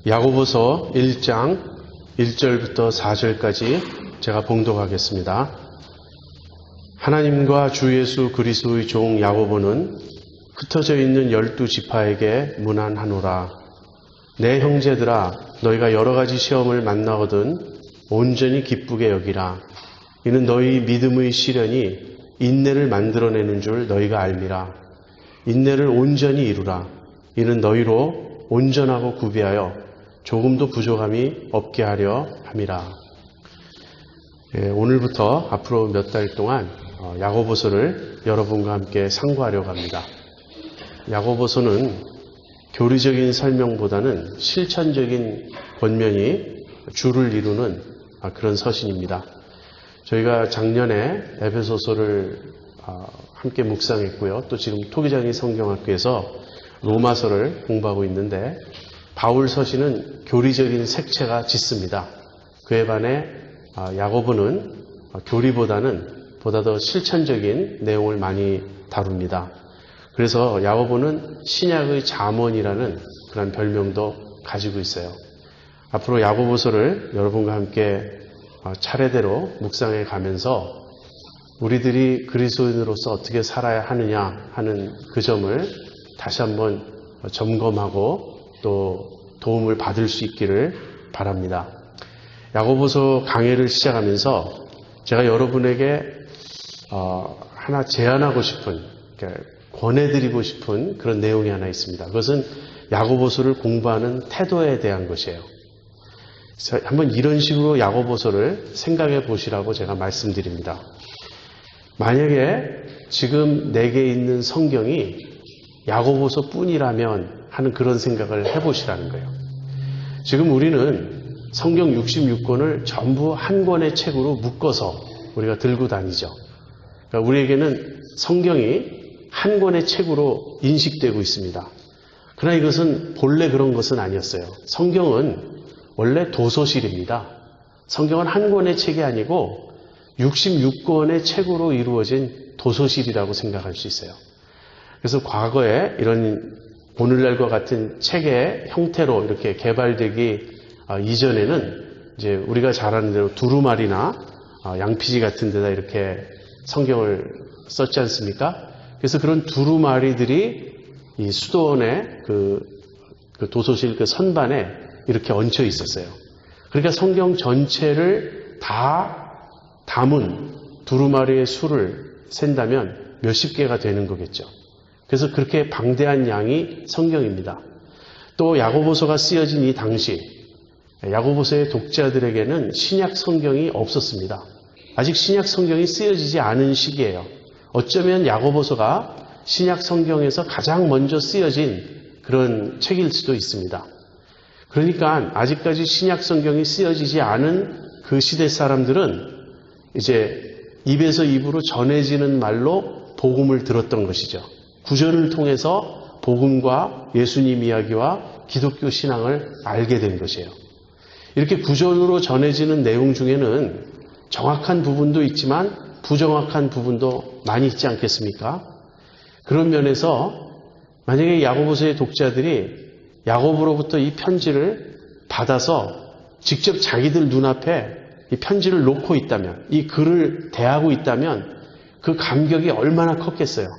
야고보서 1장 1절부터 4절까지 제가 봉독하겠습니다. 하나님과 주 예수 그리스도의 종 야고보는 흩어져 있는 12지파에게 문안하노라. 내 형제들아, 너희가 여러 가지 시험을 만나거든 온전히 기쁘게 여기라. 이는 너희 믿음의 시련이 인내를 만들어내는 줄 너희가 알미라. 인내를 온전히 이루라. 이는 너희로 온전하고 구비하여 조금도 부족함이 없게 하려 함이라. 오늘부터 앞으로 몇 달 동안 야고보서를 여러분과 함께 상고하려고 합니다. 야고보서는 교리적인 설명보다는 실천적인 권면이 주를 이루는 그런 서신입니다. 저희가 작년에 에베소서를 함께 묵상했고요. 또 지금 토기장이 성경학교에서 로마서를 공부하고 있는데 바울 서신은 교리적인 색채가 짙습니다. 그에 반해 야고보는 교리보다는 보다 더 실천적인 내용을 많이 다룹니다. 그래서 야고보는 신약의 잠언이라는 그런 별명도 가지고 있어요. 앞으로 야고보서를 여러분과 함께 차례대로 묵상해 가면서 우리들이 그리스도인으로서 어떻게 살아야 하느냐 하는 그 점을 다시 한번 점검하고 또 도움을 받을 수 있기를 바랍니다. 야고보서 강해를 시작하면서 제가 여러분에게 하나 제안하고 싶은, 권해드리고 싶은 그런 내용이 하나 있습니다. 그것은 야고보서를 공부하는 태도에 대한 것이에요. 한번 이런 식으로 야고보서를 생각해 보시라고 제가 말씀드립니다. 만약에 지금 내게 있는 성경이 야고보서 뿐이라면 하는 그런 생각을 해보시라는 거예요. 지금 우리는 성경 66권을 전부 한 권의 책으로 묶어서 우리가 들고 다니죠. 그러니까 우리에게는 성경이 한 권의 책으로 인식되고 있습니다. 그러나 이것은 본래 그런 것은 아니었어요. 성경은 원래 도서실입니다. 성경은 한 권의 책이 아니고 66권의 책으로 이루어진 도서실이라고 생각할 수 있어요. 그래서 과거에 이런 오늘날과 같은 책의 형태로 이렇게 개발되기 이전에는 이제 우리가 잘 아는 대로 두루마리나 양피지 같은 데다 이렇게 성경을 썼지 않습니까? 그래서 그런 두루마리들이 이 수도원의 그 도서실 그 선반에 이렇게 얹혀 있었어요. 그러니까 성경 전체를 다 담은 두루마리의 수를 센다면 몇십 개가 되는 거겠죠. 그래서 그렇게 방대한 양이 성경입니다. 또 야고보서가 쓰여진 이 당시 야고보서의 독자들에게는 신약 성경이 없었습니다. 아직 신약 성경이 쓰여지지 않은 시기예요. 어쩌면 야고보서가 신약 성경에서 가장 먼저 쓰여진 그런 책일 수도 있습니다. 그러니까 아직까지 신약 성경이 쓰여지지 않은 그 시대 사람들은 이제 입에서 입으로 전해지는 말로 복음을 들었던 것이죠. 구전을 통해서 복음과 예수님 이야기와 기독교 신앙을 알게 된 것이에요. 이렇게 구전으로 전해지는 내용 중에는 정확한 부분도 있지만 부정확한 부분도 많이 있지 않겠습니까? 그런 면에서 만약에 야고보서의 독자들이 야고보로부터 이 편지를 받아서 직접 자기들 눈앞에 이 편지를 놓고 있다면, 이 글을 대하고 있다면 그 감격이 얼마나 컸겠어요.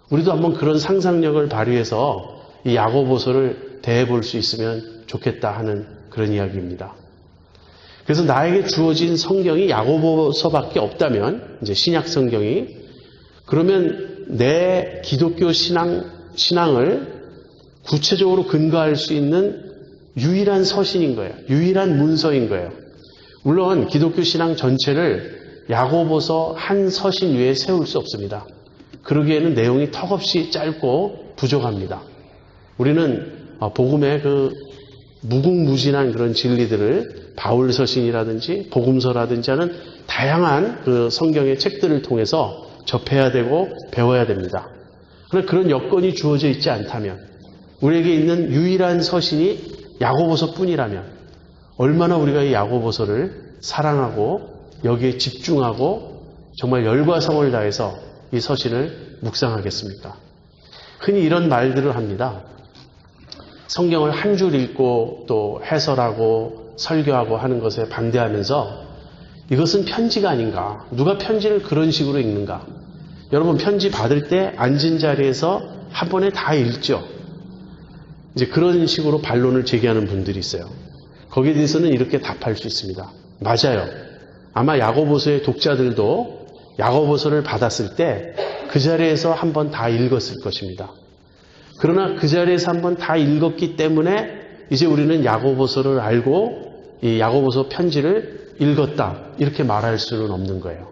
우리도 한번 그런 상상력을 발휘해서 이 야고보서를 대해볼 수 있으면 좋겠다 하는 그런 이야기입니다. 그래서 나에게 주어진 성경이 야고보서밖에 없다면, 이제 신약 성경이, 그러면 내 기독교 신앙을 구체적으로 근거할 수 있는 유일한 서신인 거예요. 유일한 문서인 거예요. 물론 기독교 신앙 전체를 야고보서 한 서신 위에 세울 수 없습니다. 그러기에는 내용이 턱없이 짧고 부족합니다. 우리는 복음의 그 무궁무진한 그런 진리들을 바울 서신이라든지 복음서라든지 하는 다양한 그 성경의 책들을 통해서 접해야 되고 배워야 됩니다. 그러나 그런 여건이 주어져 있지 않다면, 우리에게 있는 유일한 서신이 야고보서뿐이라면 얼마나 우리가 이 야고보서를 사랑하고 여기에 집중하고 정말 열과 성을 다해서 이 서신을 묵상하겠습니까? 흔히 이런 말들을 합니다. 성경을 한 줄 읽고 또 해설하고 설교하고 하는 것에 반대하면서 이것은 편지가 아닌가? 누가 편지를 그런 식으로 읽는가? 여러분 편지 받을 때 앉은 자리에서 한 번에 다 읽죠. 이제 그런 식으로 반론을 제기하는 분들이 있어요. 거기에 대해서는 이렇게 답할 수 있습니다. 맞아요. 아마 야고보서의 독자들도 야고보서를 받았을 때 그 자리에서 한 번 다 읽었을 것입니다. 그러나 그 자리에서 한 번 다 읽었기 때문에 이제 우리는 야고보서를 알고 이 야고보서 편지를 읽었다 이렇게 말할 수는 없는 거예요.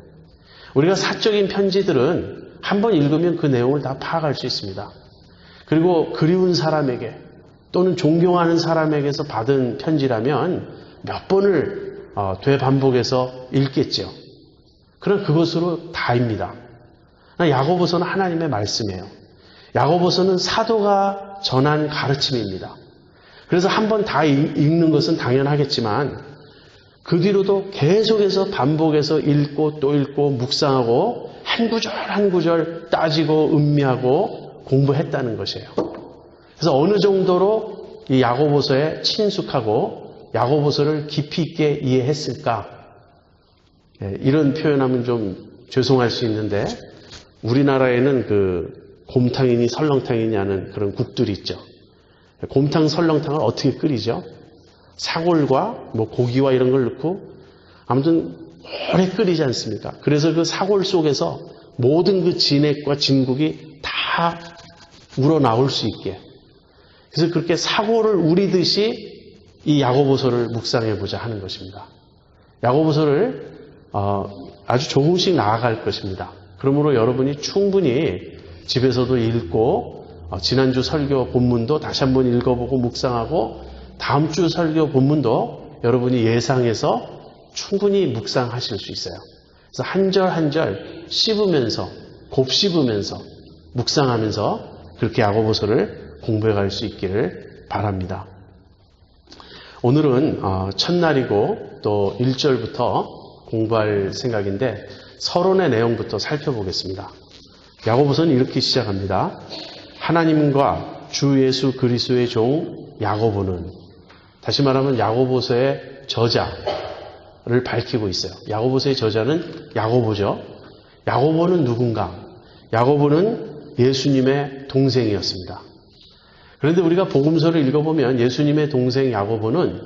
우리가 사적인 편지들은 한 번 읽으면 그 내용을 다 파악할 수 있습니다. 그리고 그리운 사람에게 또는 존경하는 사람에게서 받은 편지라면 몇 번을 되반복해서 읽겠죠. 그럼 그것으로 다입니다. 야고보서는 하나님의 말씀이에요. 야고보서는 사도가 전한 가르침입니다. 그래서 한 번 다 읽는 것은 당연하겠지만 그 뒤로도 계속해서 반복해서 읽고 또 읽고 묵상하고 한 구절 한 구절 따지고 음미하고 공부했다는 것이에요. 그래서 어느 정도로 이 야고보서에 친숙하고 야고보서를 깊이 있게 이해했을까? 이런 표현하면 좀 죄송할 수 있는데 우리나라에는 그 곰탕이니 설렁탕이니 하는 그런 국들이 있죠. 곰탕, 설렁탕을 어떻게 끓이죠? 사골과 뭐 고기와 이런 걸 넣고 아무튼 오래 끓이지 않습니까? 그래서 그 사골 속에서 모든 그 진액과 진국이 다 우러나올 수 있게. 그래서 그렇게 사골을 우리듯이 이 야고보서를 묵상해보자 하는 것입니다. 야고보서를 아주 조금씩 나아갈 것입니다. 그러므로 여러분이 충분히 집에서도 읽고 지난주 설교 본문도 다시 한번 읽어보고 묵상하고 다음 주 설교 본문도 여러분이 예상해서 충분히 묵상하실 수 있어요. 그래서 한 절 한 절 씹으면서 곱씹으면서 묵상하면서 그렇게 야고보서를 공부해 갈 수 있기를 바랍니다. 오늘은 첫날이고 또 1절부터 공부할 생각인데 서론의 내용부터 살펴보겠습니다. 야고보서는 이렇게 시작합니다. 하나님과 주 예수 그리스도의 종 야고보는, 다시 말하면 야고보서의 저자를 밝히고 있어요. 야고보서의 저자는 야고보죠. 야고보는 누군가? 야고보는 예수님의 동생이었습니다. 그런데 우리가 복음서를 읽어보면 예수님의 동생 야고보는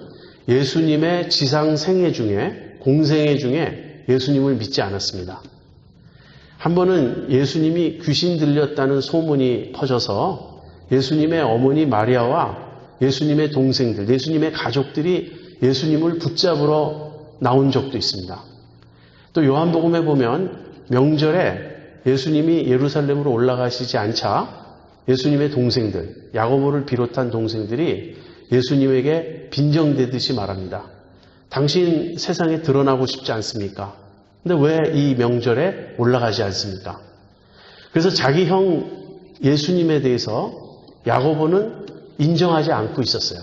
예수님의 지상 생애 중에, 공생애 중에 예수님을 믿지 않았습니다. 한 번은 예수님이 귀신 들렸다는 소문이 퍼져서 예수님의 어머니 마리아와 예수님의 동생들, 예수님의 가족들이 예수님을 붙잡으러 나온 적도 있습니다. 또 요한복음에 보면 명절에 예수님이 예루살렘으로 올라가시지 않자 예수님의 동생들, 야고보를 비롯한 동생들이 예수님에게 빈정대듯이 말합니다. 당신 세상에 드러나고 싶지 않습니까? 근데 왜 이 명절에 올라가지 않습니까? 그래서 자기 형 예수님에 대해서 야고보는 인정하지 않고 있었어요.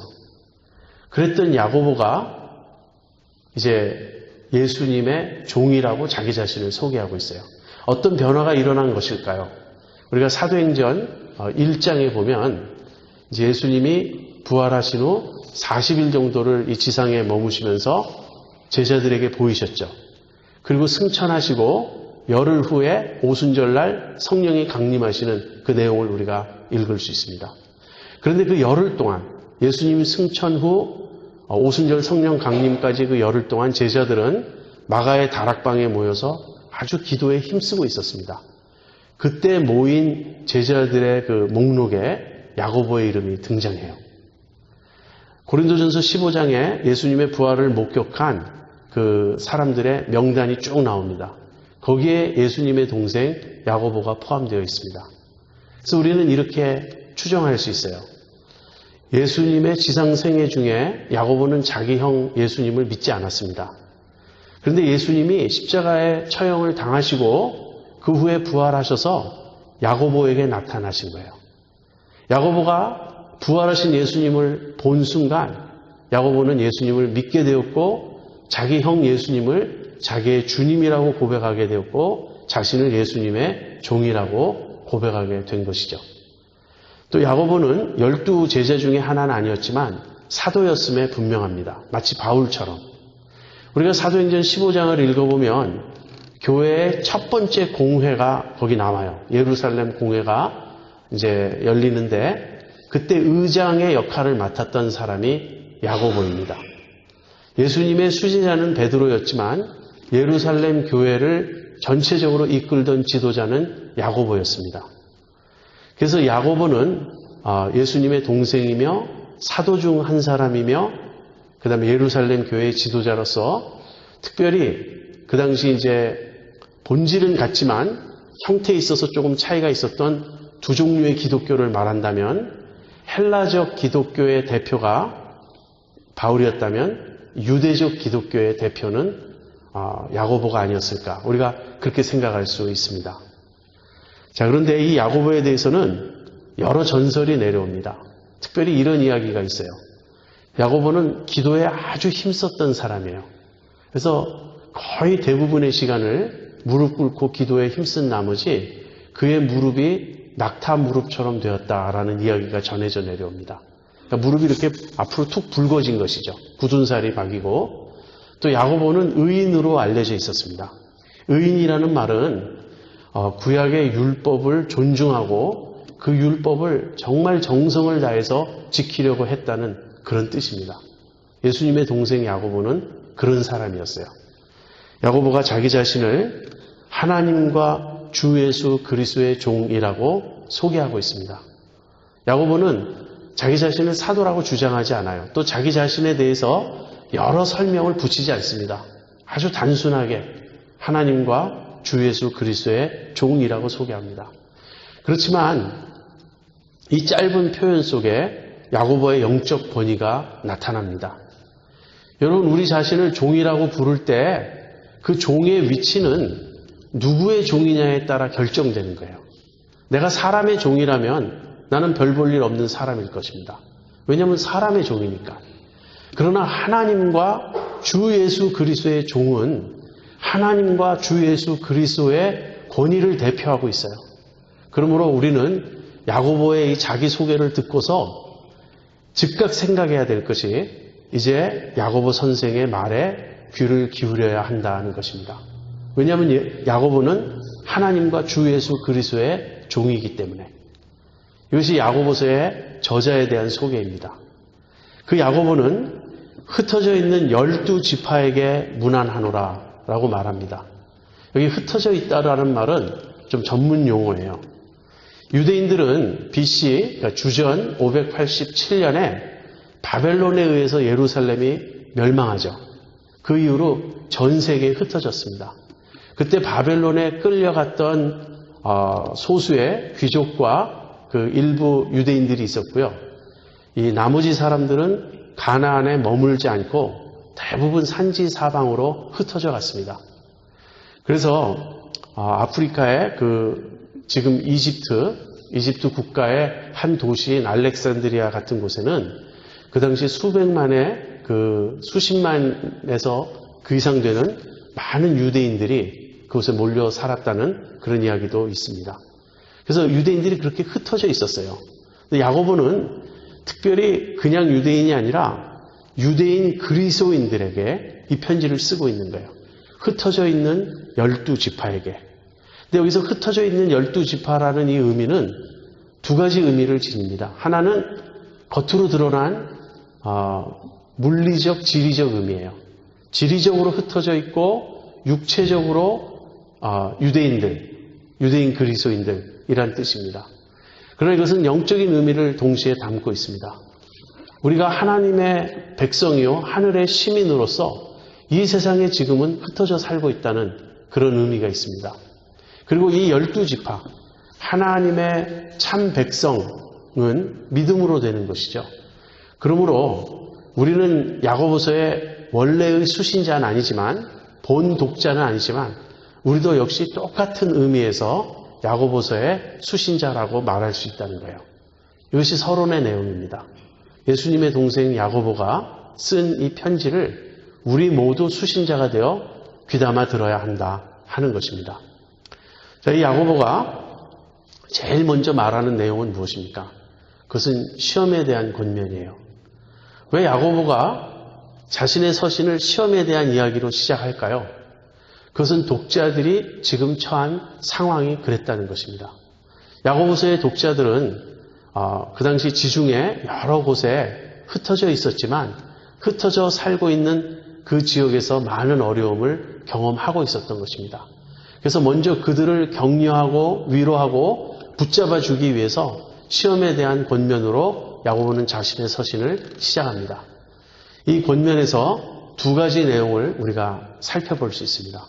그랬던 야고보가 이제 예수님의 종이라고 자기 자신을 소개하고 있어요. 어떤 변화가 일어난 것일까요? 우리가 사도행전 1장에 보면 이제 예수님이 부활하신 후 40일 정도를 이 지상에 머무시면서 제자들에게 보이셨죠. 그리고 승천하시고 열흘 후에 오순절날 성령이 강림하시는 그 내용을 우리가 읽을 수 있습니다. 그런데 그 열흘 동안 예수님 승천 후 오순절 성령 강림까지 그 열흘 동안 제자들은 마가의 다락방에 모여서 아주 기도에 힘쓰고 있었습니다. 그때 모인 제자들의 그 목록에 야고보의 이름이 등장해요. 고린도전서 15장에 예수님의 부활을 목격한 그 사람들의 명단이 쭉 나옵니다. 거기에 예수님의 동생 야고보가 포함되어 있습니다. 그래서 우리는 이렇게 추정할 수 있어요. 예수님의 지상 생애 중에 야고보는 자기 형 예수님을 믿지 않았습니다. 그런데 예수님이 십자가에 처형을 당하시고 그 후에 부활하셔서 야고보에게 나타나신 거예요. 야고보가 부활하신 예수님을 본 순간 야고보는 예수님을 믿게 되었고 자기 형 예수님을 자기의 주님이라고 고백하게 되었고 자신을 예수님의 종이라고 고백하게 된 것이죠. 또 야고보는 12 제자 중에 하나는 아니었지만 사도였음에 분명합니다. 마치 바울처럼. 우리가 사도행전 15장을 읽어보면 교회의 첫 번째 공회가 거기 나와요. 예루살렘 공회가 이제 열리는데 그때 의장의 역할을 맡았던 사람이 야고보입니다. 예수님의 수제자는 베드로였지만 예루살렘 교회를 전체적으로 이끌던 지도자는 야고보였습니다. 그래서 야고보는 예수님의 동생이며 사도 중 한 사람이며 그 다음에 예루살렘 교회의 지도자로서 특별히 그 당시 이제 본질은 같지만 형태에 있어서 조금 차이가 있었던 두 종류의 기독교를 말한다면 헬라적 기독교의 대표가 바울이었다면 유대적 기독교의 대표는 야고보가 아니었을까. 우리가 그렇게 생각할 수 있습니다. 자, 그런데 이 야고보에 대해서는 여러 전설이 내려옵니다. 특별히 이런 이야기가 있어요. 야고보는 기도에 아주 힘썼던 사람이에요. 그래서 거의 대부분의 시간을 무릎 꿇고 기도에 힘쓴 나머지 그의 무릎이 낙타 무릎처럼 되었다라는 이야기가 전해져 내려옵니다. 그러니까 무릎이 이렇게 앞으로 툭 붉어진 것이죠. 굳은 살이 박이고 또 야고보는 의인으로 알려져 있었습니다. 의인이라는 말은 구약의 율법을 존중하고 그 율법을 정말 정성을 다해서 지키려고 했다는 그런 뜻입니다. 예수님의 동생 야고보는 그런 사람이었어요. 야고보가 자기 자신을 하나님과 주 예수 그리스도의 종이라고 소개하고 있습니다. 야고보는 자기 자신을 사도라고 주장하지 않아요. 또 자기 자신에 대해서 여러 설명을 붙이지 않습니다. 아주 단순하게 하나님과 주 예수 그리스도의 종이라고 소개합니다. 그렇지만 이 짧은 표현 속에 야고보의 영적 권위가 나타납니다. 여러분, 우리 자신을 종이라고 부를 때 그 종의 위치는 누구의 종이냐에 따라 결정되는 거예요. 내가 사람의 종이라면 나는 별 볼 일 없는 사람일 것입니다. 왜냐하면 사람의 종이니까. 그러나 하나님과 주 예수 그리스도의 종은 하나님과 주 예수 그리스도의 권위를 대표하고 있어요. 그러므로 우리는 야고보의 이 자기소개를 듣고서 즉각 생각해야 될 것이 이제 야고보 선생의 말에 귀를 기울여야 한다는 것입니다. 왜냐하면 야고보는 하나님과 주 예수 그리스도의 종이기 때문에. 이것이 야고보서의 저자에 대한 소개입니다. 그 야고보는 흩어져 있는 12지파에게 문안하노라 라고 말합니다. 여기 흩어져 있다라는 말은 좀 전문 용어예요. 유대인들은 BC, 그러니까 주전 587년에 바벨론에 의해서 예루살렘이 멸망하죠. 그 이후로 전 세계에 흩어졌습니다. 그때 바벨론에 끌려갔던 소수의 귀족과 그 일부 유대인들이 있었고요. 이 나머지 사람들은 가나안에 머물지 않고 대부분 산지 사방으로 흩어져 갔습니다. 그래서 아프리카의 지금 이집트 국가의 한 도시인 알렉산드리아 같은 곳에는 그 당시 수백만의 수십만에서 그 이상 되는 많은 유대인들이 그곳에 몰려 살았다는 그런 이야기도 있습니다. 그래서 유대인들이 그렇게 흩어져 있었어요. 근데 야고보는 특별히 그냥 유대인이 아니라 유대인 그리스도인들에게 이 편지를 쓰고 있는 거예요. 흩어져 있는 12지파에게. 근데 여기서 흩어져 있는 12지파라는 이 의미는 두 가지 의미를 지닙니다. 하나는 겉으로 드러난 물리적, 지리적 의미예요. 지리적으로 흩어져 있고 육체적으로 유대인 그리스도인들이란 뜻입니다. 그러나 이것은 영적인 의미를 동시에 담고 있습니다. 우리가 하나님의 백성이요 하늘의 시민으로서 이 세상에 지금은 흩어져 살고 있다는 그런 의미가 있습니다. 그리고 이 12지파, 하나님의 참 백성은 믿음으로 되는 것이죠. 그러므로 우리는 야고보서의 원래의 수신자는 아니지만 본 독자는 아니지만 우리도 역시 똑같은 의미에서 야고보서의 수신자라고 말할 수 있다는 거예요. 이것이 서론의 내용입니다. 예수님의 동생 야고보가 쓴 이 편지를 우리 모두 수신자가 되어 귀담아 들어야 한다 하는 것입니다. 자, 이 야고보가 제일 먼저 말하는 내용은 무엇입니까? 그것은 시험에 대한 권면이에요. 왜 야고보가 자신의 서신을 시험에 대한 이야기로 시작할까요? 그것은 독자들이 지금 처한 상황이 그랬다는 것입니다. 야고보서의 독자들은 그 당시 지중해 여러 곳에 흩어져 있었지만 흩어져 살고 있는 그 지역에서 많은 어려움을 경험하고 있었던 것입니다. 그래서 먼저 그들을 격려하고 위로하고 붙잡아 주기 위해서 시험에 대한 권면으로 야고보는 자신의 서신을 시작합니다. 이 권면에서 두 가지 내용을 우리가 살펴볼 수 있습니다.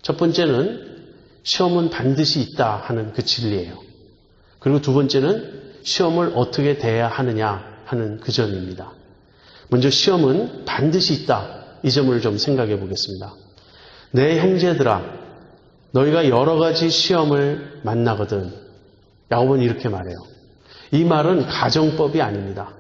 첫 번째는 시험은 반드시 있다 하는 그 진리예요. 그리고 두 번째는 시험을 어떻게 대해야 하느냐 하는 그 점입니다. 먼저 시험은 반드시 있다. 이 점을 좀 생각해 보겠습니다. 내 형제들아, 너희가 여러 가지 시험을 만나거든. 야고보는 이렇게 말해요. 이 말은 가정법이 아닙니다.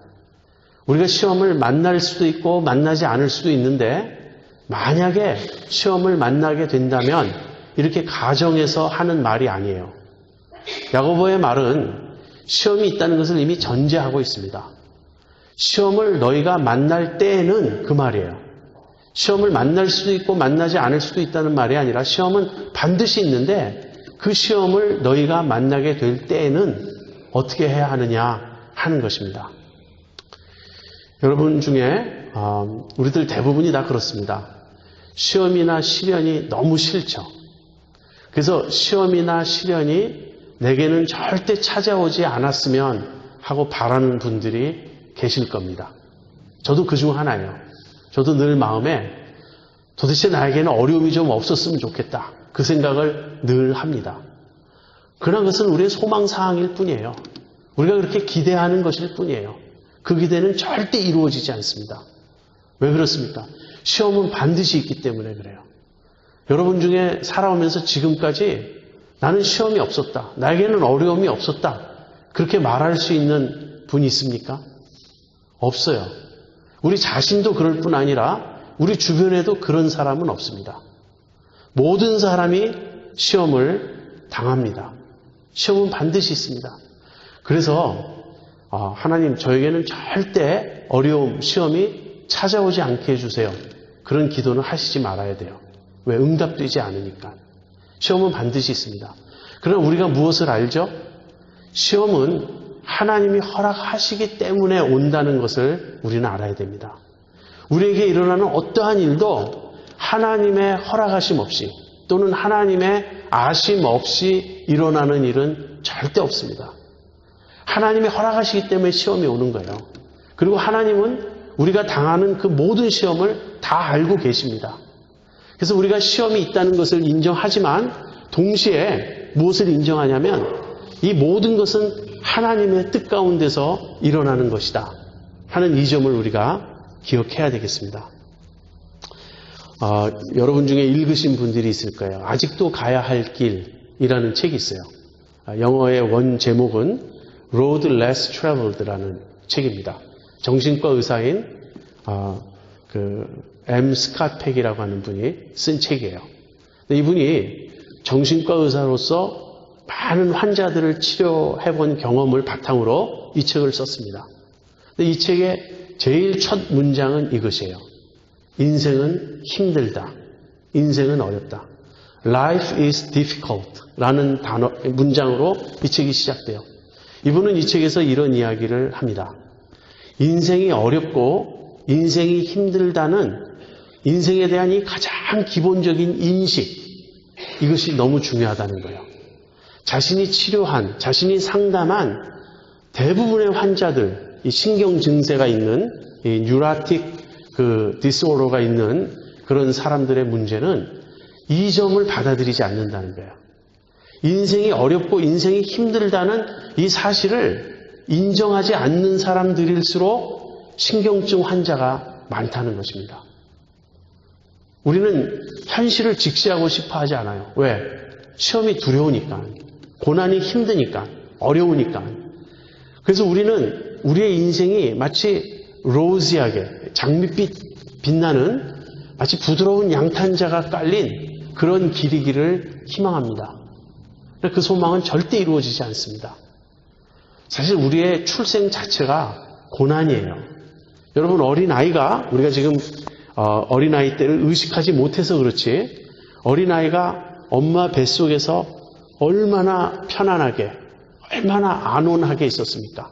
우리가 시험을 만날 수도 있고 만나지 않을 수도 있는데 만약에 시험을 만나게 된다면 이렇게 가정에서 하는 말이 아니에요. 야고보의 말은 시험이 있다는 것을 이미 전제하고 있습니다. 시험을 너희가 만날 때에는 그 말이에요. 시험을 만날 수도 있고 만나지 않을 수도 있다는 말이 아니라 시험은 반드시 있는데 그 시험을 너희가 만나게 될 때에는 어떻게 해야 하느냐 하는 것입니다. 여러분 중에 우리들 대부분이 다 그렇습니다. 시험이나 시련이 너무 싫죠. 그래서 시험이나 시련이 내게는 절대 찾아오지 않았으면 하고 바라는 분들이 계실 겁니다. 저도 그중 하나예요. 저도 늘 마음에 도대체 나에게는 어려움이 좀 없었으면 좋겠다. 그 생각을 늘 합니다. 그러나 그것은 우리의 소망사항일 뿐이에요. 우리가 그렇게 기대하는 것일 뿐이에요. 그 기대는 절대 이루어지지 않습니다. 왜 그렇습니까? 시험은 반드시 있기 때문에 그래요. 여러분 중에 살아오면서 지금까지 나는 시험이 없었다. 나에게는 어려움이 없었다. 그렇게 말할 수 있는 분이 있습니까? 없어요. 우리 자신도 그럴 뿐 아니라 우리 주변에도 그런 사람은 없습니다. 모든 사람이 시험을 당합니다. 시험은 반드시 있습니다. 그래서 하나님 저에게는 절대 어려움, 시험이 찾아오지 않게 해주세요. 그런 기도는 하시지 말아야 돼요. 왜? 응답되지 않으니까. 시험은 반드시 있습니다. 그러나 우리가 무엇을 알죠? 시험은 하나님이 허락하시기 때문에 온다는 것을 우리는 알아야 됩니다. 우리에게 일어나는 어떠한 일도 하나님의 허락하심 없이 또는 하나님의 아심 없이 일어나는 일은 절대 없습니다. 하나님이 허락하시기 때문에 시험이 오는 거예요. 그리고 하나님은 우리가 당하는 그 모든 시험을 다 알고 계십니다. 그래서 우리가 시험이 있다는 것을 인정하지만 동시에 무엇을 인정하냐면 이 모든 것은 하나님의 뜻 가운데서 일어나는 것이다 하는 이 점을 우리가 기억해야 되겠습니다. 여러분 중에 읽으신 분들이 있을 거예요. 아직도 가야 할 길이라는 책이 있어요. 영어의 원 제목은 Road Less Traveled라는 책입니다. 정신과 의사인 M. 스캇 팩이라고 하는 분이 쓴 책이에요. 이분이 정신과 의사로서 많은 환자들을 치료해본 경험을 바탕으로 이 책을 썼습니다. 이 책의 제일 첫 문장은 이것이에요. 인생은 힘들다. 인생은 어렵다. Life is difficult 라는 문장으로 이 책이 시작돼요. 이분은 이 책에서 이런 이야기를 합니다. 인생이 어렵고 인생이 힘들다는 인생에 대한 이 가장 기본적인 인식, 이것이 너무 중요하다는 거예요. 자신이 치료한, 자신이 상담한 대부분의 환자들, 이 신경 증세가 있는 이 뉴라틱 디스오더가 있는 그런 사람들의 문제는 이 점을 받아들이지 않는다는 거예요. 인생이 어렵고 인생이 힘들다는 이 사실을 인정하지 않는 사람들일수록 신경증 환자가 많다는 것입니다. 우리는 현실을 직시하고 싶어 하지 않아요. 왜? 시험이 두려우니까, 고난이 힘드니까, 어려우니까. 그래서 우리는 우리의 인생이 마치 로지하게 장밋빛 빛나는 마치 부드러운 양탄자가 깔린 그런 길이기를 희망합니다. 그 소망은 절대 이루어지지 않습니다. 사실 우리의 출생 자체가 고난이에요. 여러분, 어린아이가, 우리가 지금 어린아이 때를 의식하지 못해서 그렇지, 어린아이가 엄마 뱃속에서 얼마나 편안하게, 얼마나 안온하게 있었습니까?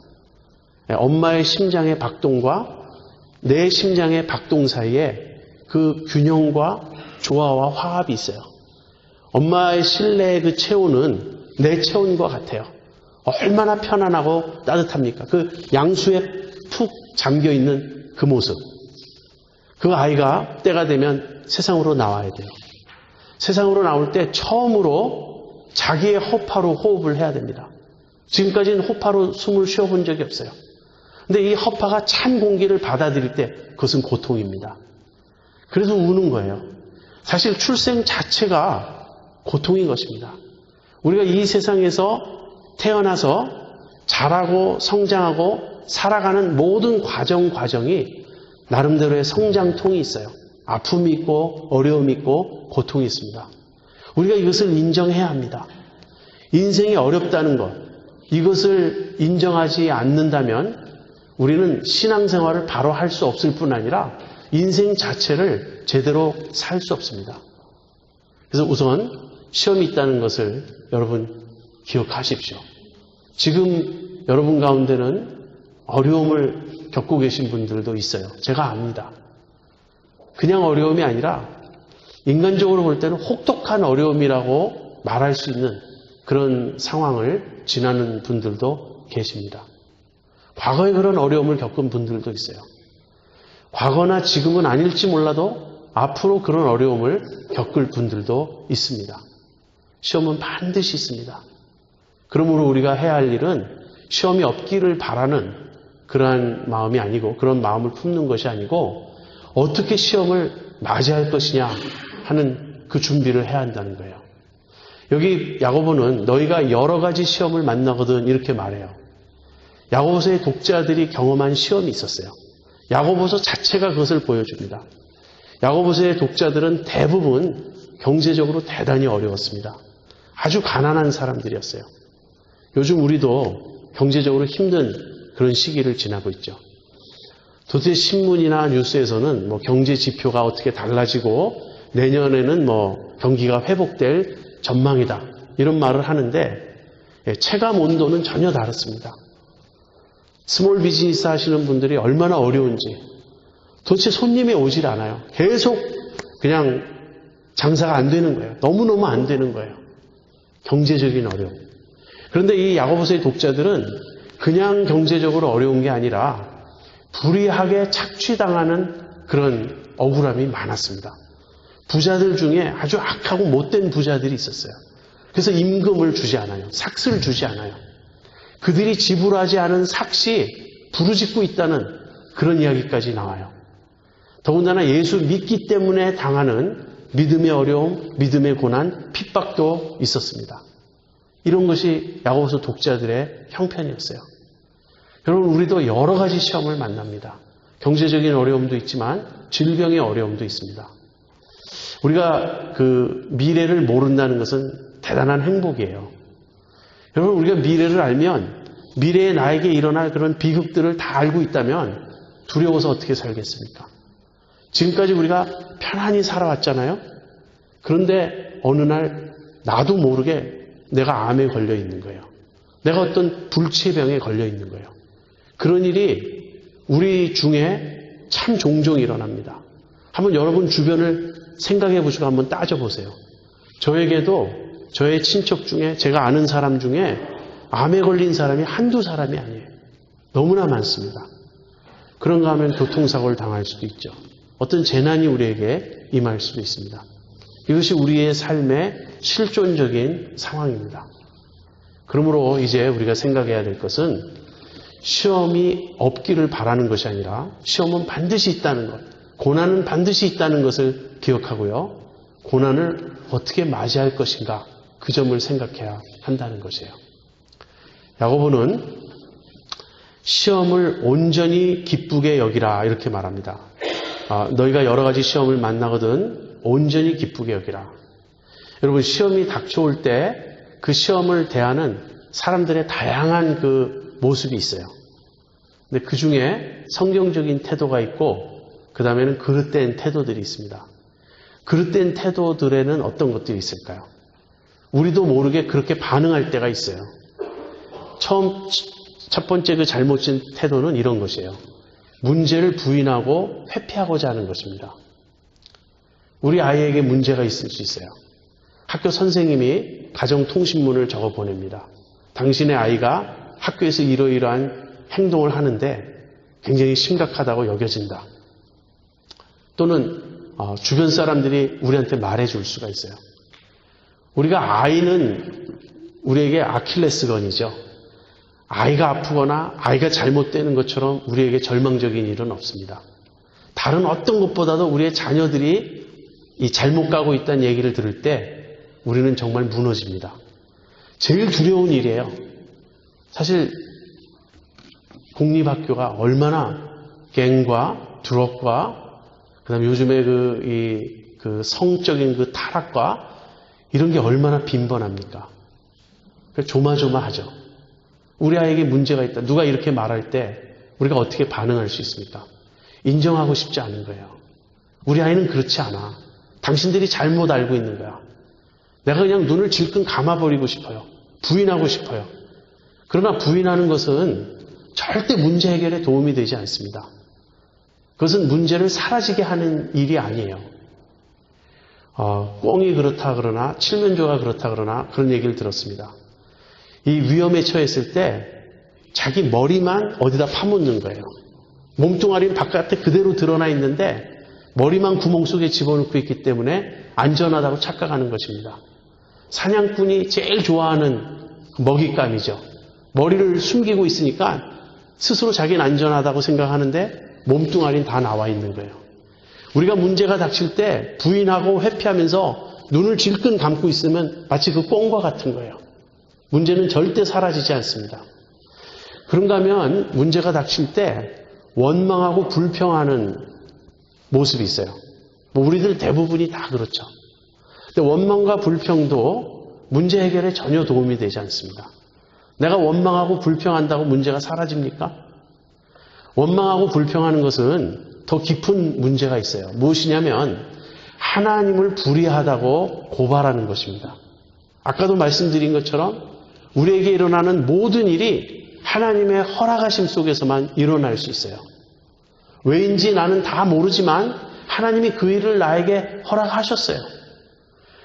엄마의 심장의 박동과 내 심장의 박동 사이에 그 균형과 조화와 화합이 있어요. 엄마의 실내의 그 체온은 내 체온과 같아요. 얼마나 편안하고 따뜻합니까? 그 양수에 푹 잠겨있는 그 모습. 그 아이가 때가 되면 세상으로 나와야 돼요. 세상으로 나올 때 처음으로 자기의 허파로 호흡을 해야 됩니다. 지금까지는 허파로 숨을 쉬어본 적이 없어요. 근데 이 허파가 찬 공기를 받아들일 때 그것은 고통입니다. 그래서 우는 거예요. 사실 출생 자체가 고통인 것입니다. 우리가 이 세상에서 태어나서 자라고 성장하고 살아가는 모든 과정이 나름대로의 성장통이 있어요. 아픔이 있고 어려움이 있고 고통이 있습니다. 우리가 이것을 인정해야 합니다. 인생이 어렵다는 것, 이것을 인정하지 않는다면 우리는 신앙생활을 바로 할 수 없을 뿐 아니라 인생 자체를 제대로 살 수 없습니다. 그래서 우선 시험이 있다는 것을 여러분 기억하십시오. 지금 여러분 가운데는 어려움을 겪고 계신 분들도 있어요. 제가 압니다. 그냥 어려움이 아니라 인간적으로 볼 때는 혹독한 어려움이라고 말할 수 있는 그런 상황을 지나는 분들도 계십니다. 과거에 그런 어려움을 겪은 분들도 있어요. 과거나 지금은 아닐지 몰라도 앞으로 그런 어려움을 겪을 분들도 있습니다. 시험은 반드시 있습니다. 그러므로 우리가 해야 할 일은 시험이 없기를 바라는 그러한 마음이 아니고, 그런 마음을 품는 것이 아니고 어떻게 시험을 맞이할 것이냐 하는 그 준비를 해야 한다는 거예요. 여기 야고보는 너희가 여러 가지 시험을 만나거든 이렇게 말해요. 야고보서의 독자들이 경험한 시험이 있었어요. 야고보서 자체가 그것을 보여줍니다. 야고보서의 독자들은 대부분 경제적으로 대단히 어려웠습니다. 아주 가난한 사람들이었어요. 요즘 우리도 경제적으로 힘든 그런 시기를 지나고 있죠. 도대체 신문이나 뉴스에서는 경제 지표가 어떻게 달라지고 내년에는 경기가 회복될 전망이다 이런 말을 하는데 체감 온도는 전혀 다릅니다. 스몰 비즈니스 하시는 분들이 얼마나 어려운지, 도대체 손님이 오질 않아요. 계속 그냥 장사가 안 되는 거예요. 너무너무 안 되는 거예요. 경제적인 어려움. 그런데 이 야고보서의 독자들은 그냥 경제적으로 어려운 게 아니라 불의하게 착취당하는 그런 억울함이 많았습니다. 부자들 중에 아주 악하고 못된 부자들이 있었어요. 그래서 임금을 주지 않아요. 삭스를 주지 않아요. 그들이 지불하지 않은 삭시 부르짖고 있다는 그런 이야기까지 나와요. 더군다나 예수 믿기 때문에 당하는 믿음의 어려움, 믿음의 고난, 핍박도 있었습니다. 이런 것이 야고보서 독자들의 형편이었어요. 여러분, 우리도 여러 가지 시험을 만납니다. 경제적인 어려움도 있지만 질병의 어려움도 있습니다. 우리가 그 미래를 모른다는 것은 대단한 행복이에요. 여러분, 우리가 미래를 알면, 미래에 나에게 일어날 그런 비극들을 다 알고 있다면 두려워서 어떻게 살겠습니까? 지금까지 우리가 편안히 살아왔잖아요. 그런데 어느 날 나도 모르게 내가 암에 걸려 있는 거예요. 내가 어떤 불치병에 걸려 있는 거예요. 그런 일이 우리 중에 참 종종 일어납니다. 한번 여러분 주변을 생각해 보시고 한번 따져보세요. 저에게도 저의 친척 중에, 제가 아는 사람 중에 암에 걸린 사람이 한두 사람이 아니에요. 너무나 많습니다. 그런가 하면 교통사고를 당할 수도 있죠. 어떤 재난이 우리에게 임할 수도 있습니다. 이것이 우리의 삶의 실존적인 상황입니다. 그러므로 이제 우리가 생각해야 될 것은 시험이 없기를 바라는 것이 아니라 시험은 반드시 있다는 것, 고난은 반드시 있다는 것을 기억하고요. 고난을 어떻게 맞이할 것인가, 그 점을 생각해야 한다는 것이에요. 야고보는 시험을 온전히 기쁘게 여기라 이렇게 말합니다. 너희가 여러 가지 시험을 만나거든 온전히 기쁘게 여기라. 여러분, 시험이 닥쳐올 때 그 시험을 대하는 사람들의 다양한 그 모습이 있어요. 근데 그 중에 성경적인 태도가 있고 그 다음에는 그릇된 태도들이 있습니다. 그릇된 태도들에는 어떤 것들이 있을까요? 우리도 모르게 그렇게 반응할 때가 있어요. 첫 번째 그 잘못된 태도는 이런 것이에요. 문제를 부인하고 회피하고자 하는 것입니다. 우리 아이에게 문제가 있을 수 있어요. 학교 선생님이 가정통신문을 적어 보냅니다. 당신의 아이가 학교에서 이러이러한 행동을 하는데 굉장히 심각하다고 여겨진다. 또는 주변 사람들이 우리한테 말해줄 수가 있어요. 우리가 아이는 우리에게 아킬레스건이죠. 아이가 아프거나 아이가 잘못되는 것처럼 우리에게 절망적인 일은 없습니다. 다른 어떤 것보다도 우리의 자녀들이 이 잘못 가고 있다는 얘기를 들을 때 우리는 정말 무너집니다. 제일 두려운 일이에요. 사실 공립학교가 얼마나 갱과 드럭과 그다음에 요즘에 그 성적인 그 타락과 이런 게 얼마나 빈번합니까? 조마조마하죠. 우리 아이에게 문제가 있다. 누가 이렇게 말할 때 우리가 어떻게 반응할 수 있습니까? 인정하고 싶지 않은 거예요. 우리 아이는 그렇지 않아. 당신들이 잘못 알고 있는 거야. 내가 그냥 눈을 질끈 감아버리고 싶어요. 부인하고 싶어요. 그러나 부인하는 것은 절대 문제 해결에 도움이 되지 않습니다. 그것은 문제를 사라지게 하는 일이 아니에요. 꽁이 그렇다 그러나 칠면조가 그렇다 그러나 그런 얘기를 들었습니다. 이 위험에 처했을 때 자기 머리만 어디다 파묻는 거예요. 몸뚱아리는 바깥에 그대로 드러나 있는데 머리만 구멍 속에 집어넣고 있기 때문에 안전하다고 착각하는 것입니다. 사냥꾼이 제일 좋아하는 먹잇감이죠. 머리를 숨기고 있으니까 스스로 자기는 안전하다고 생각하는데 몸뚱아리는 다 나와 있는 거예요. 우리가 문제가 닥칠 때 부인하고 회피하면서 눈을 질끈 감고 있으면 마치 그 꽁과 같은 거예요. 문제는 절대 사라지지 않습니다. 그런가 하면 문제가 닥칠 때 원망하고 불평하는 모습이 있어요. 우리들 대부분이 다 그렇죠. 근데 원망과 불평도 문제 해결에 전혀 도움이 되지 않습니다. 내가 원망하고 불평한다고 문제가 사라집니까? 원망하고 불평하는 것은 더 깊은 문제가 있어요. 무엇이냐면 하나님을 불의하다고 고발하는 것입니다. 아까도 말씀드린 것처럼 우리에게 일어나는 모든 일이 하나님의 허락하심 속에서만 일어날 수 있어요. 왜인지 나는 다 모르지만 하나님이 그 일을 나에게 허락하셨어요.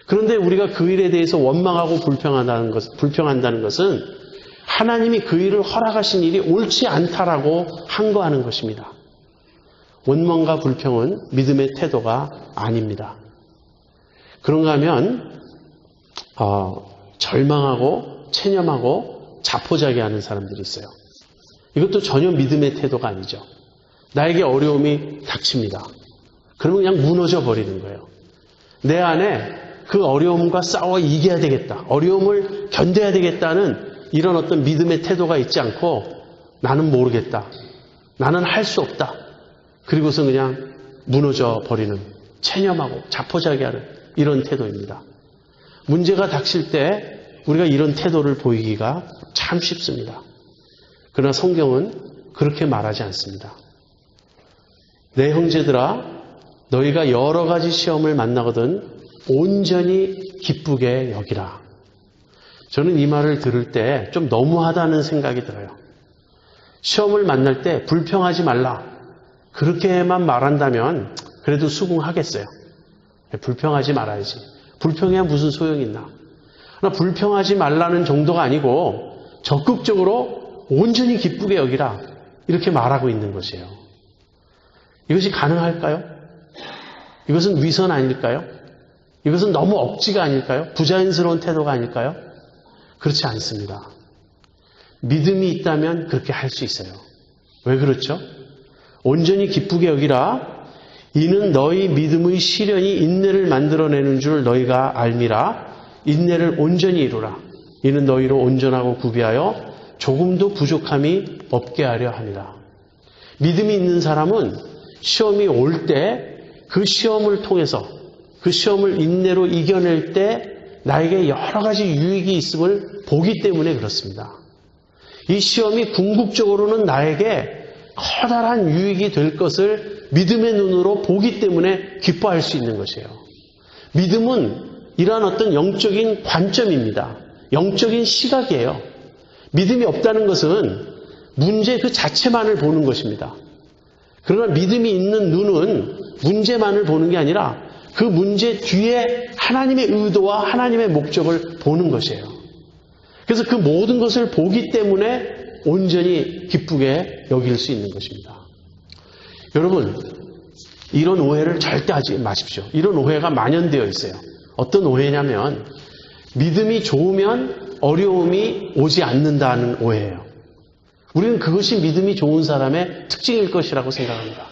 그런데 우리가 그 일에 대해서 원망하고 불평한다는 것은 하나님이 그 일을 허락하신 일이 옳지 않다라고 항거하는 것입니다. 원망과 불평은 믿음의 태도가 아닙니다. 그런가 하면 절망하고 체념하고 자포자기하는 사람들이 있어요. 이것도 전혀 믿음의 태도가 아니죠. 나에게 어려움이 닥칩니다. 그러면 그냥 무너져 버리는 거예요. 내 안에 그 어려움과 싸워 이겨야 되겠다. 어려움을 견뎌야 되겠다는 이런 어떤 믿음의 태도가 있지 않고 나는 모르겠다. 나는 할 수 없다. 그리고서 그냥 무너져 버리는 체념하고 자포자기하는 이런 태도입니다. 문제가 닥칠 때 우리가 이런 태도를 보이기가 참 쉽습니다. 그러나 성경은 그렇게 말하지 않습니다. 내 형제들아 너희가 여러 가지 시험을 만나거든 온전히 기쁘게 여기라. 저는 이 말을 들을 때 좀 너무하다는 생각이 들어요. 시험을 만날 때 불평하지 말라. 그렇게만 말한다면 그래도 수긍하겠어요. 불평하지 말아야지. 불평해야 무슨 소용이 있나. 그러나 불평하지 말라는 정도가 아니고 적극적으로 온전히 기쁘게 여기라. 이렇게 말하고 있는 것이에요. 이것이 가능할까요? 이것은 위선 아닐까요? 이것은 너무 억지가 아닐까요? 부자연스러운 태도가 아닐까요? 그렇지 않습니다. 믿음이 있다면 그렇게 할 수 있어요. 왜 그렇죠? 온전히 기쁘게 여기라. 이는 너희 믿음의 시련이 인내를 만들어내는 줄 너희가 알미라. 인내를 온전히 이루라. 이는 너희로 온전하고 구비하여 조금도 부족함이 없게 하려 함이라. 믿음이 있는 사람은 시험이 올 때 그 시험을 통해서 그 시험을 인내로 이겨낼 때 나에게 여러 가지 유익이 있음을 보기 때문에 그렇습니다. 이 시험이 궁극적으로는 나에게 커다란 유익이 될 것을 믿음의 눈으로 보기 때문에 기뻐할 수 있는 것이에요. 믿음은 이러한 어떤 영적인 관점입니다. 영적인 시각이에요. 믿음이 없다는 것은 문제 그 자체만을 보는 것입니다. 그러나 믿음이 있는 눈은 문제만을 보는 게 아니라 그 문제 뒤에 하나님의 의도와 하나님의 목적을 보는 것이에요. 그래서 그 모든 것을 보기 때문에 온전히 기쁘게 여길 수 있는 것입니다. 여러분, 이런 오해를 절대 하지 마십시오. 이런 오해가 만연되어 있어요. 어떤 오해냐면 믿음이 좋으면 어려움이 오지 않는다는 오해예요. 우리는 그것이 믿음이 좋은 사람의 특징일 것이라고 생각합니다.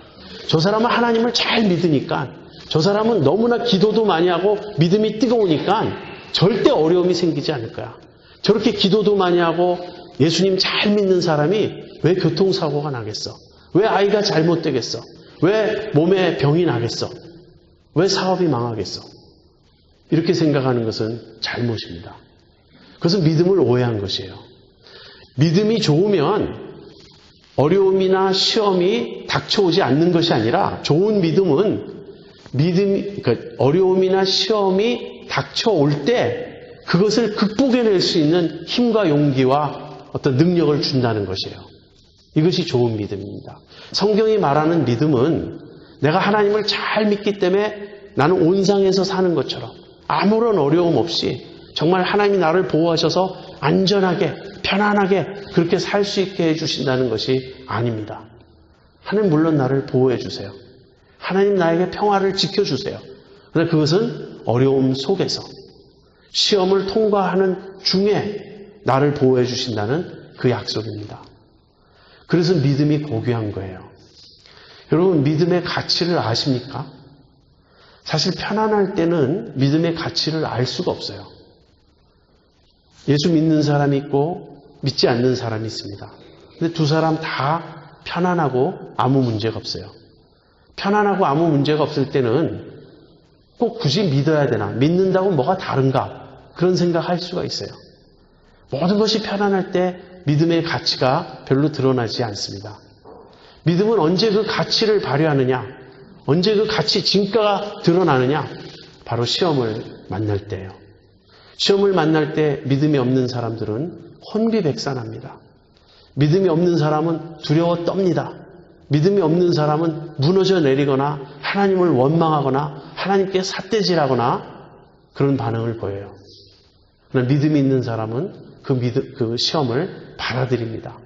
저 사람은 하나님을 잘 믿으니까, 저 사람은 너무나 기도도 많이 하고 믿음이 뜨거우니까 절대 어려움이 생기지 않을 거야. 저렇게 기도도 많이 하고 예수님 잘 믿는 사람이 왜 교통사고가 나겠어? 왜 아이가 잘못되겠어? 왜 몸에 병이 나겠어? 왜 사업이 망하겠어? 이렇게 생각하는 것은 잘못입니다. 그것은 믿음을 오해한 것이에요. 믿음이 좋으면 어려움이나 시험이 닥쳐오지 않는 것이 아니라 좋은 믿음은 어려움이나 시험이 닥쳐올 때 그것을 극복해낼 수 있는 힘과 용기와 어떤 능력을 준다는 것이에요. 이것이 좋은 믿음입니다. 성경이 말하는 믿음은 내가 하나님을 잘 믿기 때문에 나는 온상에서 사는 것처럼 아무런 어려움 없이 정말 하나님이 나를 보호하셔서 안전하게 편안하게 그렇게 살 수 있게 해주신다는 것이 아닙니다. 하나님 물론 나를 보호해 주세요. 하나님 나에게 평화를 지켜주세요. 그러나 그것은 어려움 속에서 시험을 통과하는 중에 나를 보호해 주신다는 그 약속입니다. 그래서 믿음이 고귀한 거예요. 여러분, 믿음의 가치를 아십니까? 사실 편안할 때는 믿음의 가치를 알 수가 없어요. 예수 믿는 사람이 있고 믿지 않는 사람이 있습니다. 근데 두 사람 다 편안하고 아무 문제가 없어요. 편안하고 아무 문제가 없을 때는 꼭 굳이 믿어야 되나? 믿는다고 뭐가 다른가? 그런 생각할 수가 있어요. 모든 것이 편안할 때 믿음의 가치가 별로 드러나지 않습니다. 믿음은 언제 그 가치를 발휘하느냐? 언제 그 가치 진가가 드러나느냐? 바로 시험을 만날 때예요. 시험을 만날 때 믿음이 없는 사람들은 혼비백산합니다. 믿음이 없는 사람은 두려워 떱니다. 믿음이 없는 사람은 무너져 내리거나 하나님을 원망하거나 하나님께 삿대질하거나 그런 반응을 보여요. 그러나 믿음이 있는 사람은 그 시험을 받아들입니다.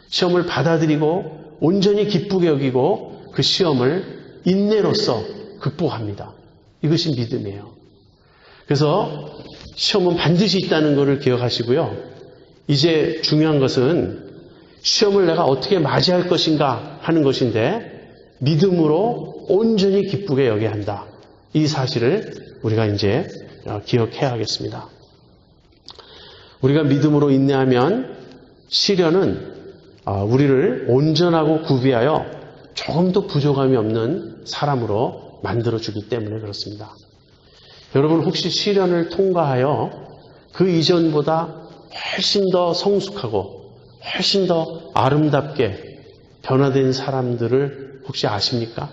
시험을 받아들이고 온전히 기쁘게 여기고 그 시험을 인내로써 극복합니다. 이것이 믿음이에요. 그래서 시험은 반드시 있다는 것을 기억하시고요. 이제 중요한 것은 시험을 내가 어떻게 맞이할 것인가 하는 것인데 믿음으로 온전히 기쁘게 여겨야 한다. 이 사실을 우리가 이제 기억해야 하겠습니다. 우리가 믿음으로 인내하면 시련은 우리를 온전하고 구비하여 조금도 부족함이 없는 사람으로 만들어주기 때문에 그렇습니다. 여러분, 혹시 시련을 통과하여 그 이전보다 훨씬 더 성숙하고 훨씬 더 아름답게 변화된 사람들을 혹시 아십니까?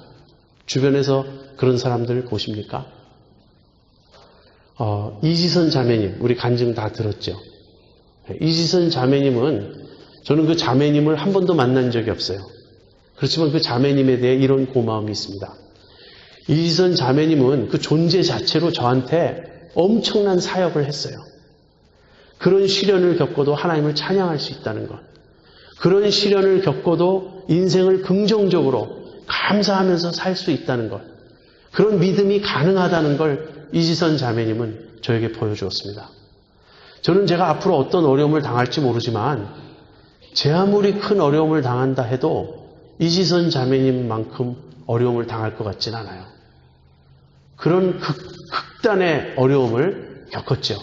주변에서 그런 사람들을 보십니까? 이지선 자매님, 우리 간증 다 들었죠? 이지선 자매님은 저는 그 자매님을 한 번도 만난 적이 없어요. 그렇지만 그 자매님에 대해 이런 고마움이 있습니다. 이지선 자매님은 그 존재 자체로 저한테 엄청난 사역을 했어요. 그런 시련을 겪어도 하나님을 찬양할 수 있다는 것. 그런 시련을 겪어도 인생을 긍정적으로 감사하면서 살 수 있다는 것. 그런 믿음이 가능하다는 걸 이지선 자매님은 저에게 보여주었습니다. 저는 제가 앞으로 어떤 어려움을 당할지 모르지만 제 아무리 큰 어려움을 당한다 해도 이지선 자매님만큼 어려움을 당할 것 같진 않아요. 그런 극단의 어려움을 겪었죠.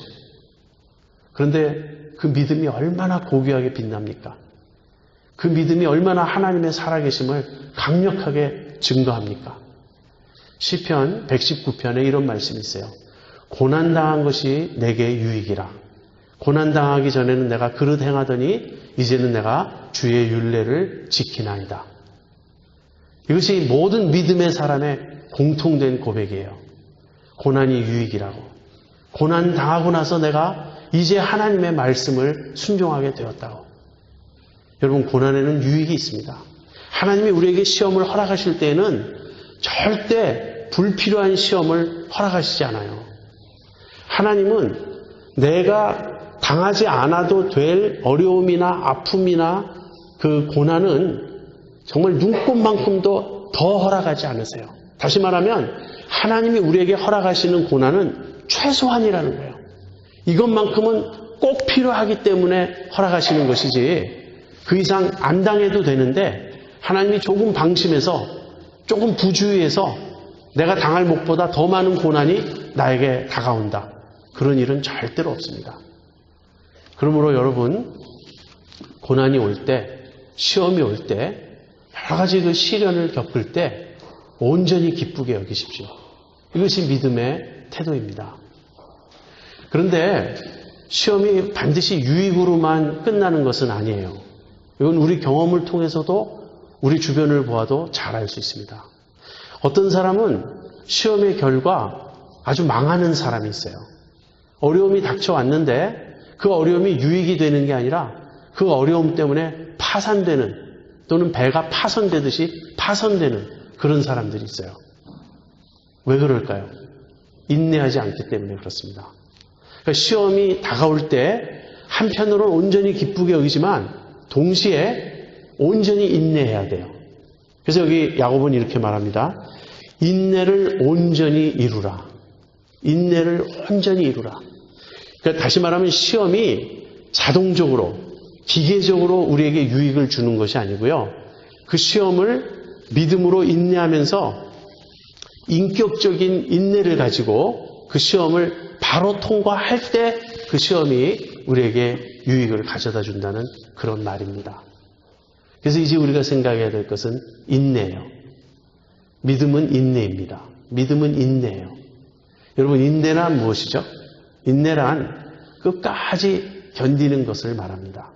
그런데 그 믿음이 얼마나 고귀하게 빛납니까? 그 믿음이 얼마나 하나님의 살아계심을 강력하게 증거합니까? 시편 119편에 이런 말씀이 있어요. 고난당한 것이 내게 유익이라. 고난당하기 전에는 내가 그릇 행하더니 이제는 내가 주의 율례를 지키나이다. 이것이 모든 믿음의 사람의 공통된 고백이에요. 고난이 유익이라고. 고난 당하고 나서 내가 이제 하나님의 말씀을 순종하게 되었다고. 여러분, 고난에는 유익이 있습니다. 하나님이 우리에게 시험을 허락하실 때에는 절대 불필요한 시험을 허락하시지 않아요. 하나님은 내가 당하지 않아도 될 어려움이나 아픔이나 그 고난은 정말 눈꼽만큼도 더 허락하지 않으세요. 다시 말하면 하나님이 우리에게 허락하시는 고난은 최소한이라는 거예요. 이것만큼은 꼭 필요하기 때문에 허락하시는 것이지 그 이상 안 당해도 되는데 하나님이 조금 방심해서 조금 부주의해서 내가 당할 목보다 더 많은 고난이 나에게 다가온다. 그런 일은 절대로 없습니다. 그러므로 여러분, 고난이 올 때, 시험이 올 때, 여러 가지 그 시련을 겪을 때 온전히 기쁘게 여기십시오. 이것이 믿음의 태도입니다. 그런데 시험이 반드시 유익으로만 끝나는 것은 아니에요. 이건 우리 경험을 통해서도 우리 주변을 보아도 잘 알 수 있습니다. 어떤 사람은 시험의 결과 아주 망하는 사람이 있어요. 어려움이 닥쳐왔는데 그 어려움이 유익이 되는 게 아니라 그 어려움 때문에 파산되는 또는 배가 파손되듯이 파손되는 그런 사람들이 있어요. 왜 그럴까요? 인내하지 않기 때문에 그렇습니다. 그러니까 시험이 다가올 때 한편으로는 온전히 기쁘게 여기지만 동시에 온전히 인내해야 돼요. 그래서 여기 야고보는 이렇게 말합니다. 인내를 온전히 이루라. 인내를 온전히 이루라. 그러니까 다시 말하면 시험이 자동적으로 기계적으로 우리에게 유익을 주는 것이 아니고요. 그 시험을 믿음으로 인내하면서 인격적인 인내를 가지고 그 시험을 바로 통과할 때 그 시험이 우리에게 유익을 가져다 준다는 그런 말입니다. 그래서 이제 우리가 생각해야 될 것은 인내예요. 믿음은 인내입니다. 믿음은 인내예요. 여러분, 인내란 무엇이죠? 인내란 끝까지 견디는 것을 말합니다.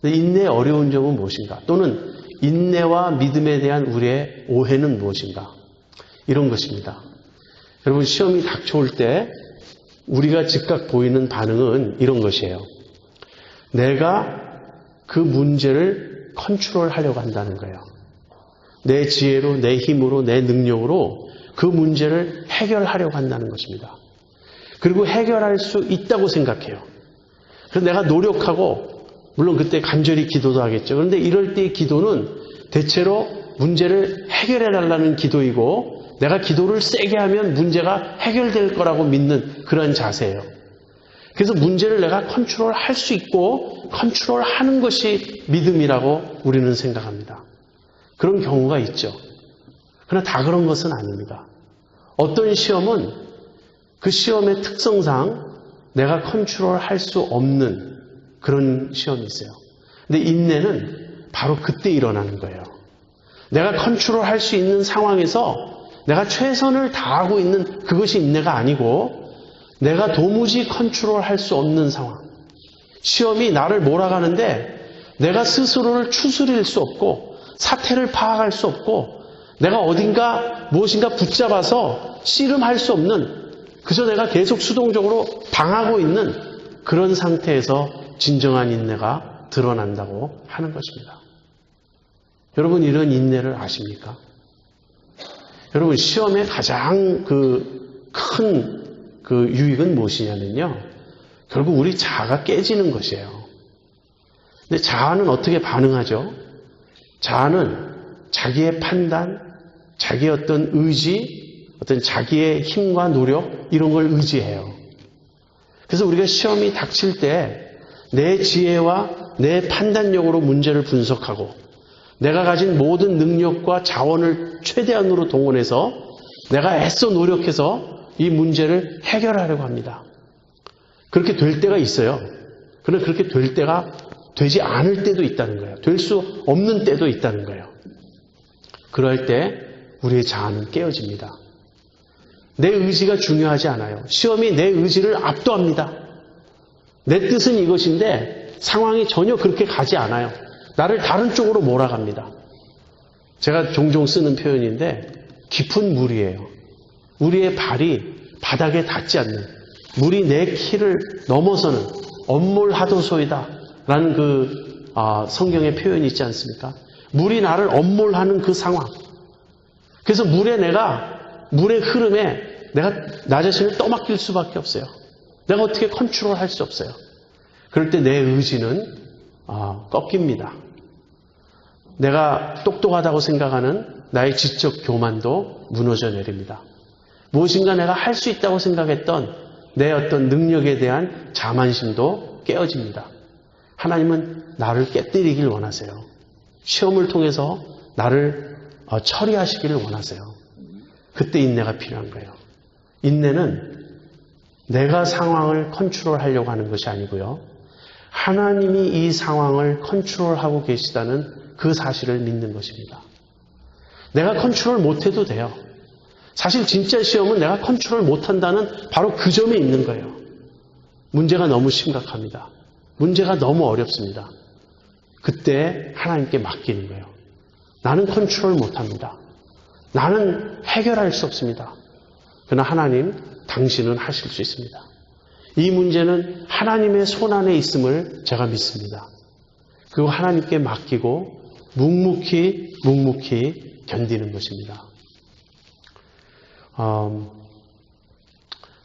인내의 어려운 점은 무엇인가? 또는 인내와 믿음에 대한 우리의 오해는 무엇인가? 이런 것입니다. 여러분, 시험이 닥쳐올 때 우리가 즉각 보이는 반응은 이런 것이에요. 내가 그 문제를 컨트롤하려고 한다는 거예요. 내 지혜로, 내 힘으로, 내 능력으로 그 문제를 해결하려고 한다는 것입니다. 그리고 해결할 수 있다고 생각해요. 그래서 내가 노력하고, 물론 그때 간절히 기도도 하겠죠. 그런데 이럴 때의 기도는 대체로 문제를 해결해달라는 기도이고, 내가 기도를 세게 하면 문제가 해결될 거라고 믿는 그런 자세예요. 그래서 문제를 내가 컨트롤할 수 있고 컨트롤하는 것이 믿음이라고 우리는 생각합니다. 그런 경우가 있죠. 그러나 다 그런 것은 아닙니다. 어떤 시험은 그 시험의 특성상 내가 컨트롤할 수 없는 그런 시험이 있어요. 근데 인내는 바로 그때 일어나는 거예요. 내가 컨트롤할 수 있는 상황에서 내가 최선을 다하고 있는 그것이 인내가 아니고 내가 도무지 컨트롤할 수 없는 상황. 시험이 나를 몰아가는데 내가 스스로를 추스릴 수 없고 사태를 파악할 수 없고 내가 어딘가 무엇인가 붙잡아서 씨름할 수 없는 그저 내가 계속 수동적으로 당하고 있는 그런 상태에서 진정한 인내가 드러난다고 하는 것입니다. 여러분, 이런 인내를 아십니까? 여러분, 시험의 가장 큰 유익은 무엇이냐면요. 결국 우리 자아가 깨지는 것이에요. 근데 자아는 어떻게 반응하죠? 자아는 자기의 판단, 자기의 어떤 의지, 어떤 자기의 힘과 노력, 이런 걸 의지해요. 그래서 우리가 시험이 닥칠 때 내 지혜와 내 판단력으로 문제를 분석하고 내가 가진 모든 능력과 자원을 최대한으로 동원해서 내가 애써 노력해서 이 문제를 해결하려고 합니다. 그렇게 될 때가 있어요. 그러나 그렇게 될 때가 되지 않을 때도 있다는 거예요. 될 수 없는 때도 있다는 거예요. 그럴 때 우리의 자아는 깨어집니다. 내 의지가 중요하지 않아요. 시험이 내 의지를 압도합니다. 내 뜻은 이것인데 상황이 전혀 그렇게 가지 않아요. 나를 다른 쪽으로 몰아갑니다. 제가 종종 쓰는 표현인데 깊은 물이에요. 우리의 발이 바닥에 닿지 않는, 물이 내 키를 넘어서는 엄몰하도소이다 라는 그 성경의 표현이 있지 않습니까? 물이 나를 엄몰하는 그 상황. 그래서 물의 흐름에 내가 나 자신을 떠맡길 수밖에 없어요. 내가 어떻게 컨트롤할 수 없어요. 그럴 때 내 의지는 꺾입니다. 내가 똑똑하다고 생각하는 나의 지적 교만도 무너져 내립니다. 무엇인가 내가 할 수 있다고 생각했던 내 어떤 능력에 대한 자만심도 깨어집니다. 하나님은 나를 깨뜨리길 원하세요. 시험을 통해서 나를 처리하시기를 원하세요. 그때 인내가 필요한 거예요. 인내는 내가 상황을 컨트롤하려고 하는 것이 아니고요. 하나님이 이 상황을 컨트롤하고 계시다는 그 사실을 믿는 것입니다. 내가 컨트롤 못해도 돼요. 사실 진짜 시험은 내가 컨트롤 못한다는 바로 그 점에 있는 거예요. 문제가 너무 심각합니다. 문제가 너무 어렵습니다. 그때 하나님께 맡기는 거예요. 나는 컨트롤 못합니다. 나는 해결할 수 없습니다. 그러나 하나님, 당신은 하실 수 있습니다. 이 문제는 하나님의 손안에 있음을 제가 믿습니다. 그리고 하나님께 맡기고 묵묵히 견디는 것입니다.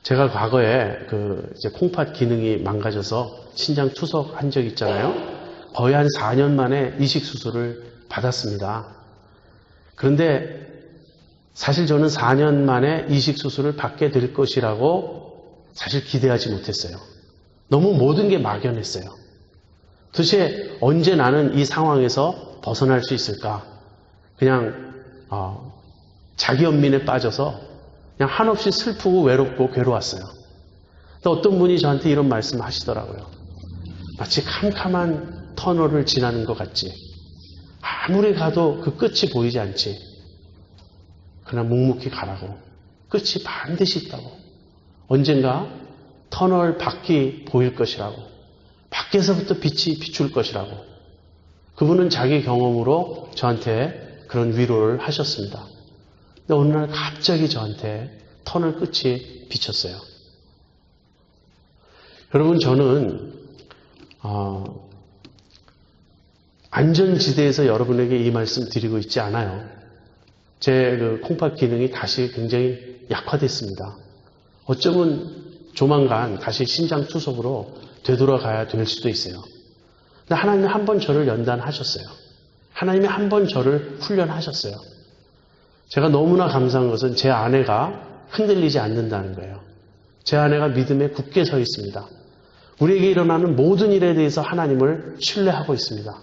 제가 과거에 이제 콩팥 기능이 망가져서 신장 투석한 적이 있잖아요. 거의 한 4년 만에 이식 수술을 받았습니다. 그런데 사실 저는 4년 만에 이식 수술을 받게 될 것이라고 사실 기대하지 못했어요. 너무 모든 게 막연했어요. 도대체 언제 나는 이 상황에서 벗어날 수 있을까? 그냥 자기 연민에 빠져서 그냥 한없이 슬프고 외롭고 괴로웠어요. 또 어떤 분이 저한테 이런 말씀을 하시더라고요. 마치 캄캄한 터널을 지나는 것 같지. 아무리 가도 그 끝이 보이지 않지. 그러나 묵묵히 가라고. 끝이 반드시 있다고. 언젠가 터널 밖이 보일 것이라고. 밖에서부터 빛이 비출 것이라고. 그분은 자기 경험으로 저한테 그런 위로를 하셨습니다. 근데 어느 날 갑자기 저한테 터널 끝이 비쳤어요. 여러분, 저는 안전지대에서 여러분에게 이 말씀 드리고 있지 않아요. 제 콩팥 기능이 다시 굉장히 약화됐습니다. 어쩌면 조만간 다시 신장 투석으로 되돌아가야 될 수도 있어요. 근데 하나님이 한 번 저를 연단하셨어요. 하나님이 한 번 저를 훈련하셨어요. 제가 너무나 감사한 것은 제 아내가 흔들리지 않는다는 거예요. 제 아내가 믿음에 굳게 서 있습니다. 우리에게 일어나는 모든 일에 대해서 하나님을 신뢰하고 있습니다.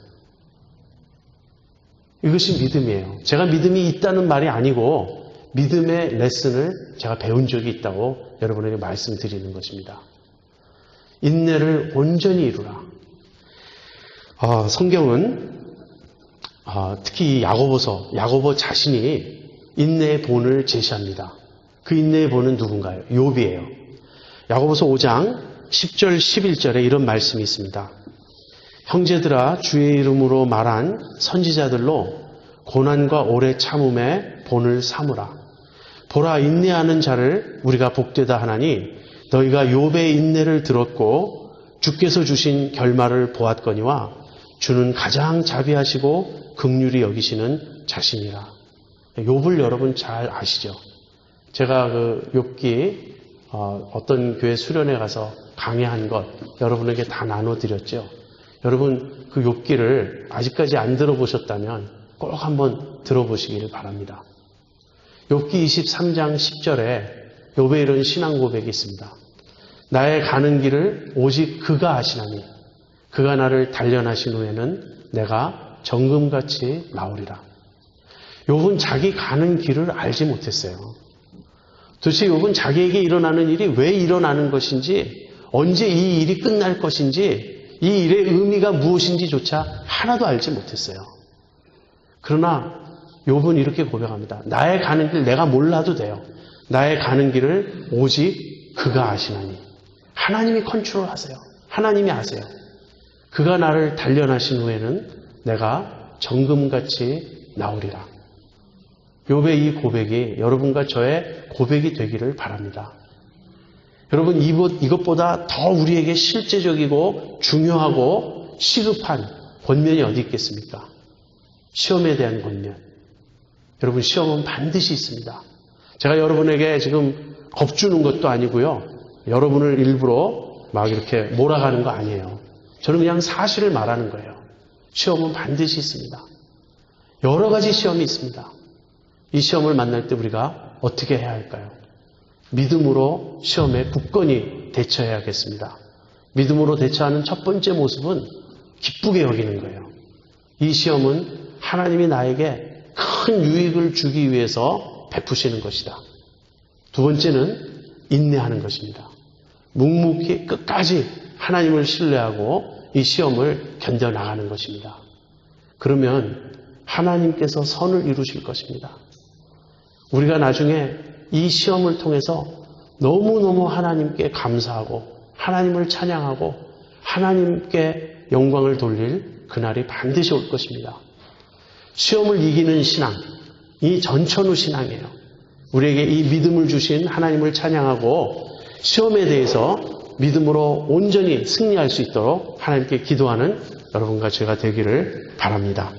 이것이 믿음이에요. 제가 믿음이 있다는 말이 아니고 믿음의 레슨을 제가 배운 적이 있다고 여러분에게 말씀드리는 것입니다. 인내를 온전히 이루라. 성경은 특히 야고보 자신이 인내의 본을 제시합니다. 그 인내의 본은 누군가요? 욥이에요. 야고보서 5장 10절 11절에 이런 말씀이 있습니다. 형제들아, 주의 이름으로 말한 선지자들로 고난과 오래 참음의 본을 삼으라. 보라, 인내하는 자를 우리가 복되다 하나니 너희가 욥의 인내를 들었고 주께서 주신 결말을 보았거니와 주는 가장 자비하시고 긍휼히 여기시는 자신이라. 욥을 여러분 잘 아시죠? 제가 욥기 어떤 교회 수련회 가서 강의한 것 여러분에게 다 나눠드렸죠. 여러분 그 욥기를 아직까지 안 들어보셨다면 꼭 한번 들어보시기를 바랍니다. 욥기 23장 10절에 욥의 이런 신앙 고백이 있습니다. 나의 가는 길을 오직 그가 아시나니 그가 나를 단련하신 후에는 내가 정금같이 나오리라. 욥은 자기 가는 길을 알지 못했어요. 도대체 욥은 자기에게 일어나는 일이 왜 일어나는 것인지, 언제 이 일이 끝날 것인지, 이 일의 의미가 무엇인지조차 하나도 알지 못했어요. 그러나 욥은 이렇게 고백합니다. 나의 가는 길 내가 몰라도 돼요. 나의 가는 길을 오직 그가 아시나니. 하나님이 컨트롤하세요. 하나님이 아세요. 그가 나를 단련하신 후에는 내가 정금같이 나오리라. 욥의 이 고백이 여러분과 저의 고백이 되기를 바랍니다. 여러분, 이것보다 더 우리에게 실제적이고 중요하고 시급한 권면이 어디 있겠습니까? 시험에 대한 권면. 여러분, 시험은 반드시 있습니다. 제가 여러분에게 지금 겁주는 것도 아니고요. 여러분을 일부러 막 이렇게 몰아가는 거 아니에요. 저는 그냥 사실을 말하는 거예요. 시험은 반드시 있습니다. 여러 가지 시험이 있습니다. 이 시험을 만날 때 우리가 어떻게 해야 할까요? 믿음으로 시험에 굳건히 대처해야겠습니다. 믿음으로 대처하는 첫 번째 모습은 기쁘게 여기는 거예요. 이 시험은 하나님이 나에게 큰 유익을 주기 위해서 베푸시는 것이다. 두 번째는 인내하는 것입니다. 묵묵히 끝까지 하나님을 신뢰하고 이 시험을 견뎌나가는 것입니다. 그러면 하나님께서 선을 이루실 것입니다. 우리가 나중에 이 시험을 통해서 너무너무 하나님께 감사하고 하나님을 찬양하고 하나님께 영광을 돌릴 그날이 반드시 올 것입니다. 시험을 이기는 신앙, 이 전천후 신앙이에요. 우리에게 이 믿음을 주신 하나님을 찬양하고 시험에 대해서 믿음으로 온전히 승리할 수 있도록 하나님께 기도하는 여러분과 제가 되기를 바랍니다.